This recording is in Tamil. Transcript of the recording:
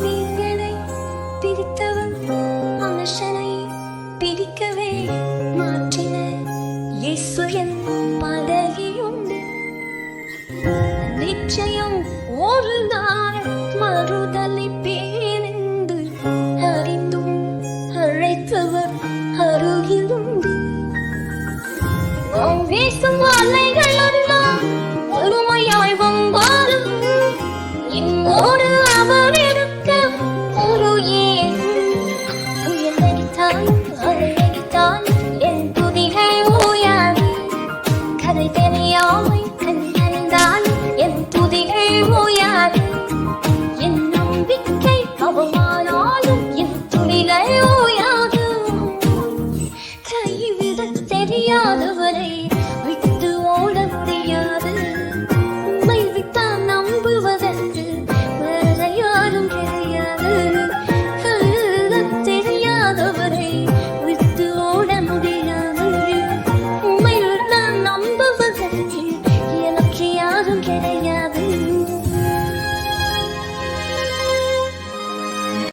நீங்களை பிரித்தவன் மனுஷனை பிரிக்கவே மாற்றின இயேசு என் படகியுண்டு. நிச்சயம் ஒரு நாள் மறுதலிப்பேன் என்று அறிந்தும் அழைத்தவர் அருகிலுண்டு. நாம் வீசும் அலைகள் எல்லாம் ஒருமையாய் வந்தாலும் இன்னும்